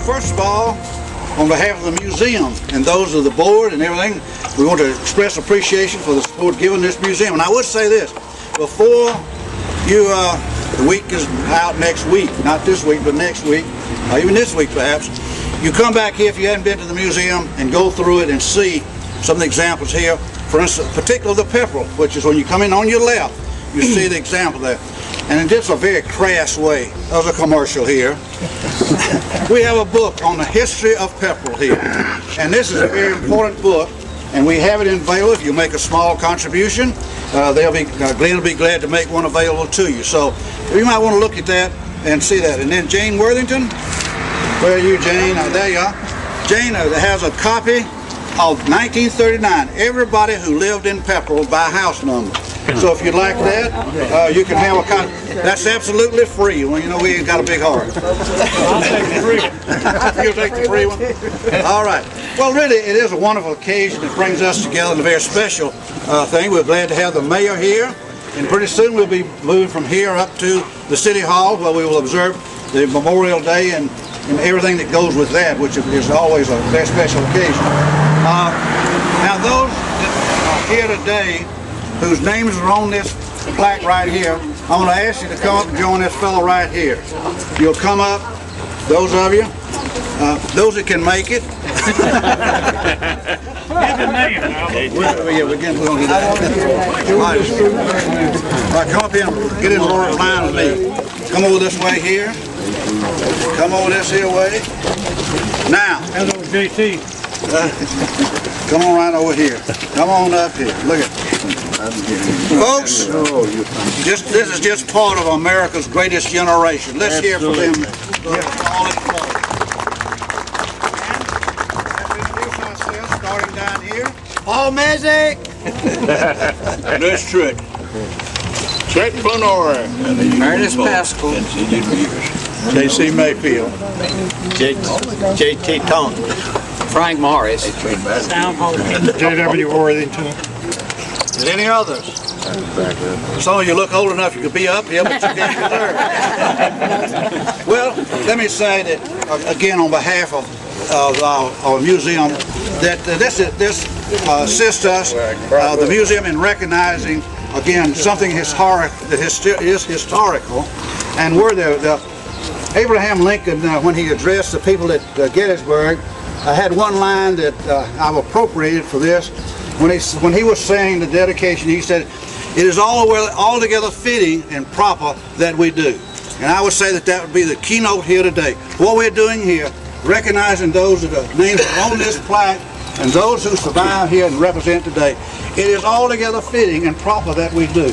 first of all, on behalf of the museum and those of the board and everything, we want to express appreciation for the support given this museum. And I would say this, before you, the week is out next week, not this week, but next week, or even this week perhaps, you come back here if you haven't been to the museum and go through it and see some of the examples here. For instance, particularly the pepperel, which is when you come in on your left, you see the example there. And in just a very crass way, there's a commercial here. We have a book on the history of pepperel here. And this is a very important book, and we have it available. If you make a small contribution, Glenn will be glad to make one available to you. So you might want to look at that and see that. And then Jane Worthington, where are you, Jane? There you are. Jane has a copy of 1939, everybody who lived in Pepperell by house number. So if you'd like that, you can have a copy. That's absolutely free. Well, you know, we ain't got a big heart. I'll take the free one. You'll take the free one? All right. Well, really, it is a wonderful occasion that brings us together in a very special thing. We're glad to have the mayor here. And pretty soon we'll be moving from here up to the City Hall, where we will observe the Memorial Day and everything that goes with that, which is always a very special occasion. Now those that are here today, whose names are on this plaque right here, I'm going to ask you to come up and join this fellow right here. You'll come up, those of you, those that can make it. Give the name now. We're going to do that. All right, come up here and get in the line with me. Come over this way here. Come over this here way. Now. Hello, JT. Come on right over here. Come on up here. Look at folks, this is just part of America's greatest generation. Let's hear from them. Starting down here. All music! This trick. Chet Flanor. Ernest Pascal. J.C. Mayfield. J.T. Tone. Frank Morris. J.W. Worthington. And any others? Some of you look old enough you could be up here, but you can't be there. Well, let me say that, again, on behalf of our museum, that this assists us, the museum, in recognizing, again, something historic that is historical. And we're Abraham Lincoln, when he addressed the people at Gettysburg, had one line that I've appropriated for this. When he was saying the dedication, he said, "It is altogether fitting and proper that we do." And I would say that would be the keynote here today. What we're doing here, recognizing those that are names on this plaque and those who survive here and represent today, it is altogether fitting and proper that we do.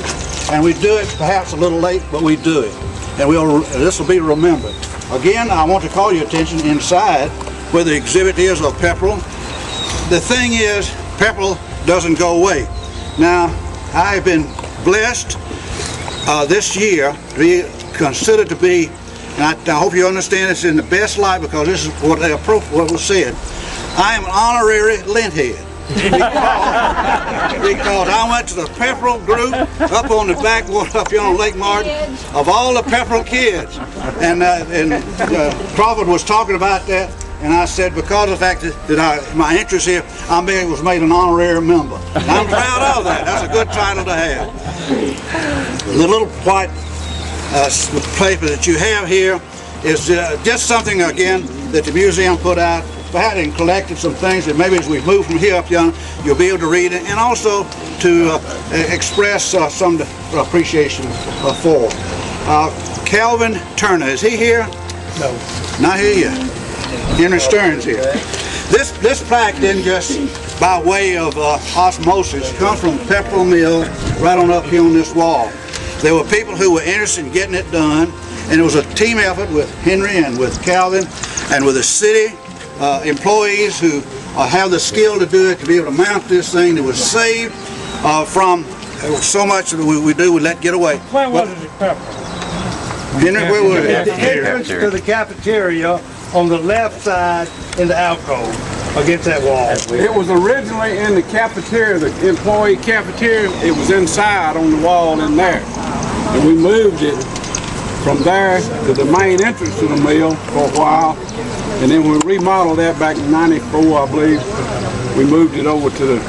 And we do it perhaps a little late, but we do it. And this will be remembered. Again, I want to call your attention inside where the exhibit is of pepperel. The thing is, pepperel doesn't go away. Now, I have been blessed this year to be considered to be, and I hope you understand this in the best light, because this is what was said. I am an honorary linthead. Because I went to the pepperel group up on the backwater up here on Lake Martin of all the pepperel kids, and Crawford was talking about that, and I said because of the fact that my interest here, was made an honorary member. And I'm proud of that. That's a good title to have. The little white paper that you have here is just something, again, that the museum put out. Perhaps and collected some things that maybe as we move from here up yonder, you'll be able to read it, and also to express some appreciation for. Calvin Turner, is he here? No. Not here yet. Henry Stearns here. This plaque didn't just by way of osmosis come from Pepperell Mill right on up here on this wall. There were people who were interested in getting it done, and it was a team effort with Henry and with Calvin and with the city employees who have the skill to do it, to be able to mount this thing that was saved from so much that we let get away. Where was it, Pepperell? Henry, where was it? The entrance to the cafeteria on the left side in the alcove against that wall. It was originally in the cafeteria, the employee cafeteria. It was inside on the wall in there. And we moved it from there to the main entrance to the mill for a while. And then we remodeled that back in '94, I believe. We moved it over to the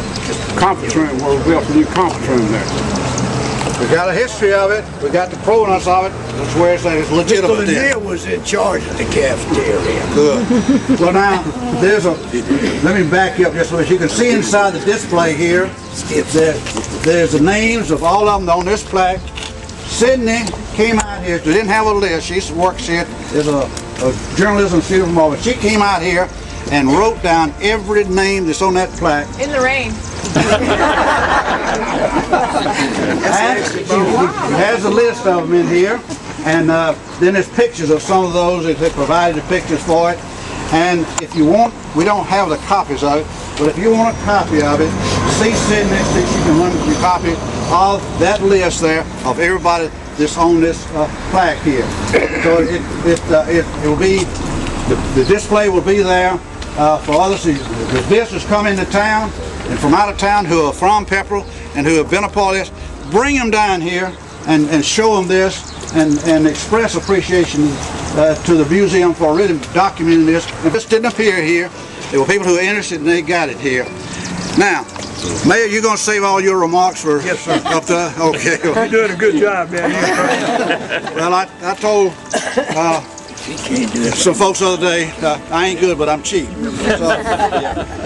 conference room where we built a new conference room there. We got a history of it. We got the provenance of it. That's where it's legitimate. Mr. Lanier was in charge of the cafeteria. Good. Well, now let me back you up just so you can see inside the display here. There's the names of all of them on this plaque. Sydney came out here. She didn't have a list. She works here as a journalism student from Auburn. She came out here and wrote down every name that's on that plaque. In the rain. And she has a list of them in here, and then there's pictures of some of those. They provided the pictures for it. And if you want, we don't have the copies of it, but if you want a copy of it, see Sydney, see if she can run you a copy of that list there of everybody that's on this plaque here. So it will be, the display will be there for others. The visitors come into town and from out of town who are from Pepperell and who have been a part of this, bring them down here and show them this and express appreciation to the museum for really documenting this. If this didn't appear here, there were people who were interested and they got it here. Now, Mayor, you're going to save all your remarks for Yes, sir. up there? Okay. You're doing a good job, man. Well, I told some folks the other day, I ain't good, but I'm cheap. So,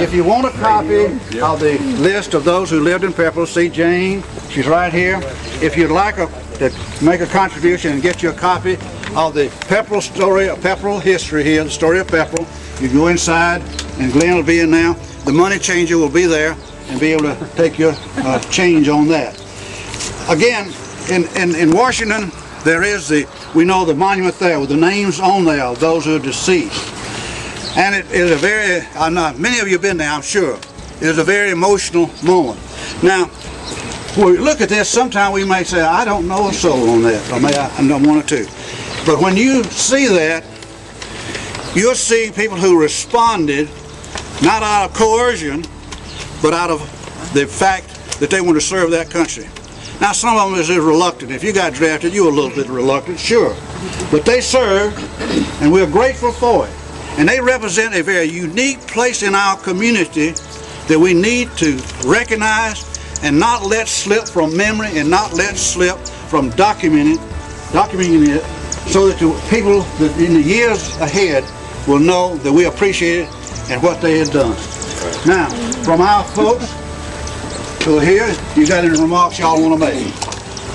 if you want a copy of the list of those who lived in Pepperell, see Jane, she's right here. If you'd like to make a contribution and get you a copy of the Pepperell story, of Pepperell history here, the story of Pepperell, you can go inside, and Glenn will be in now. The money changer will be there and be able to take your change on that. Again, in Washington, there is we know the monument there with the names on there of those who are deceased. And it is a very, many of you have been there, I'm sure. It is a very emotional moment. Now, when we look at this, sometimes we may say, I don't know a soul on that, or maybe I know one or two. But when you see that, you'll see people who responded not out of coercion, but out of the fact that they want to serve that country. Now, some of them is reluctant. If you got drafted, you were a little bit reluctant, sure. But they served, and we're grateful for it. And they represent a very unique place in our community that we need to recognize and not let slip from memory and not let slip from documenting it so that the people that in the years ahead will know that we appreciate it and what they had done. Now, from our folks who are here, you got any remarks y'all want to make?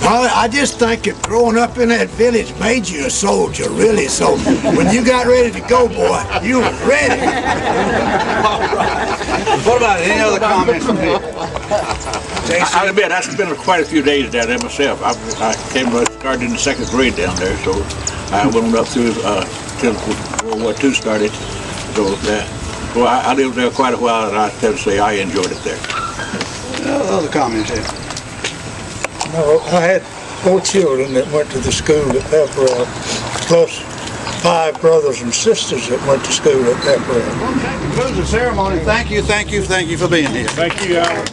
Well, I just think that growing up in that village made you a soldier, really. So when you got ready to go, boy, you were ready. What about any other comments from here? I'll admit, I spent quite a few days down there myself. I started in the second grade down there, so I went on up through till World War II started. So I lived there quite a while, and I have to say I enjoyed it there. Other comments here? No, I had 4 children that went to the school at Pepperell, plus 5 brothers and sisters that went to school at Pepperell. Okay, concludes the ceremony. Thank you for being here. Thank you, Al.